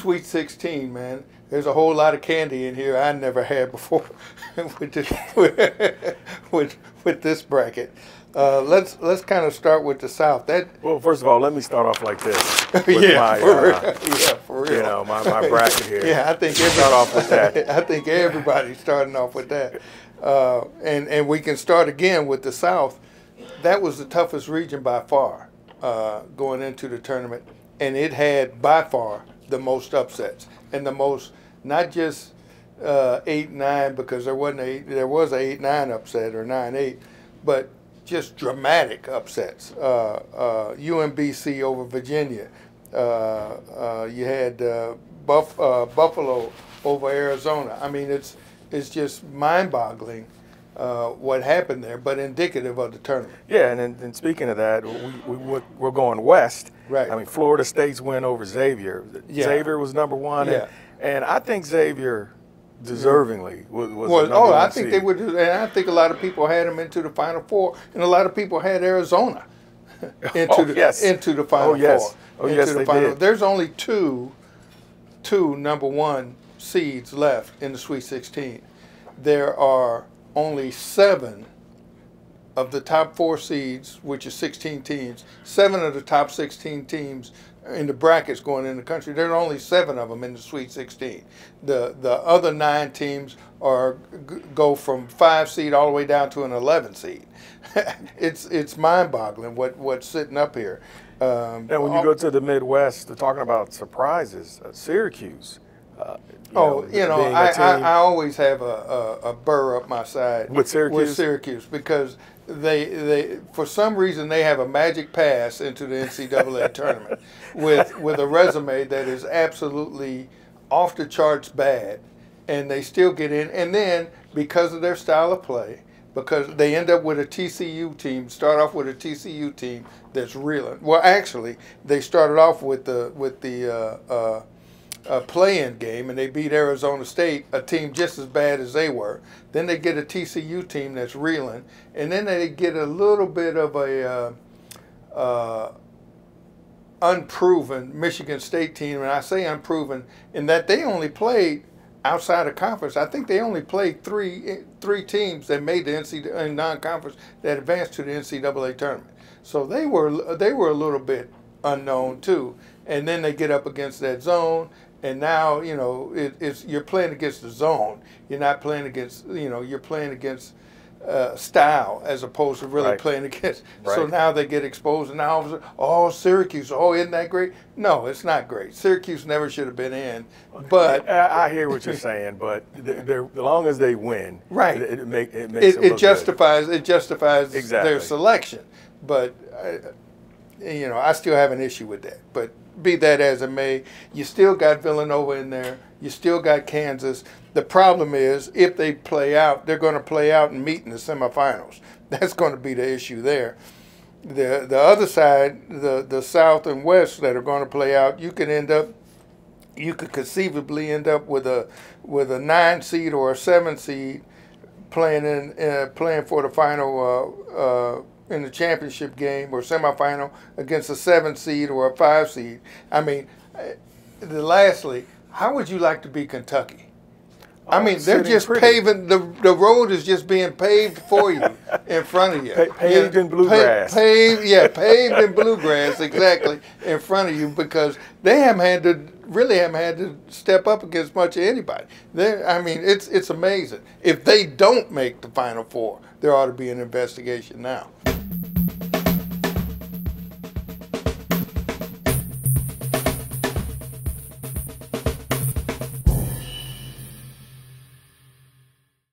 Sweet 16, man. There's a whole lot of candy in here I never had before with this bracket. Let's kind of start with the South. Well, first of all, let me start off like this. With yeah, for real. You know, my bracket here. Yeah, I think start off with that. I think everybody's starting off with that. And we can start again with the South. That was the toughest region by far going into the tournament, and it had by far the most upsets and the most, not just 8-9, because there was an 8-9 upset or 9-8, but just dramatic upsets. UMBC over Virginia. You had Buffalo over Arizona. I mean, it's just mind-boggling what happened there, but indicative of the tournament. Yeah, and speaking of that, we're going west. Right. I mean, Florida State's win over Xavier. Yeah. Xavier was number one, Yeah. and I think Xavier deservingly was the number I one think seed. they would, and I think a lot of people had them into the Final Four, and a lot of people had Arizona into the Final Four. Oh yes, they did. There's only two number one seeds left in the Sweet 16. There are only 7 of the top 4 seeds, which is 16 teams. 7 of the top 16 teams in the brackets going in the country. There are only 7 of them in the Sweet 16. The other 9 teams go from 5 seed all the way down to an 11 seed. It's mind-boggling what's sitting up here. And when you go to the Midwest, they're talking about surprises. Syracuse. I always have a burr up my side with Syracuse because they for some reason they have a magic pass into the NCAA tournament with a resume that is absolutely off the charts bad, and they still get in. And then because of their style of play, because they end up with a TCU team, start off with a TCU team that's reeling. Well, actually, they started off with the play-in game, and they beat Arizona State, a team just as bad as they were. Then they get a TCU team that's reeling, and then they get a little bit of a unproven Michigan State team, and I say unproven in that they only played outside of conference. I think they only played three teams that made the NCAA non-conference that advanced to the NCAA tournament. So they were a little bit unknown too. And then they get up against that zone, and now you're playing against the zone. You're not playing against you're playing against style as opposed to really playing against. Right. So now they get exposed, and now all of a sudden, oh, Syracuse, oh, isn't that great? No, it's not great. Syracuse never should have been in. But I hear what you're saying, but as long as they win, right, it justifies exactly their selection. But I still have an issue with that. But be that as it may, you still got Villanova in there. You still got Kansas. The problem is, if they play out, they're going to play out and meet in the semifinals. That's going to be the issue there. The other side, the South and West that are going to play out, you could conceivably end up with a 9 seed or a 7 seed playing for the final in the championship game or semifinal against a 7 seed or a 5 seed. I mean, lastly, how would you like to be Kentucky? I mean, they're just paving, the road is just being paved for you in front of you. Paved in bluegrass. Paved in bluegrass, exactly, in front of you, because they really haven't had to step up against much of anybody. I mean, it's amazing. If they don't make the Final Four, there ought to be an investigation now.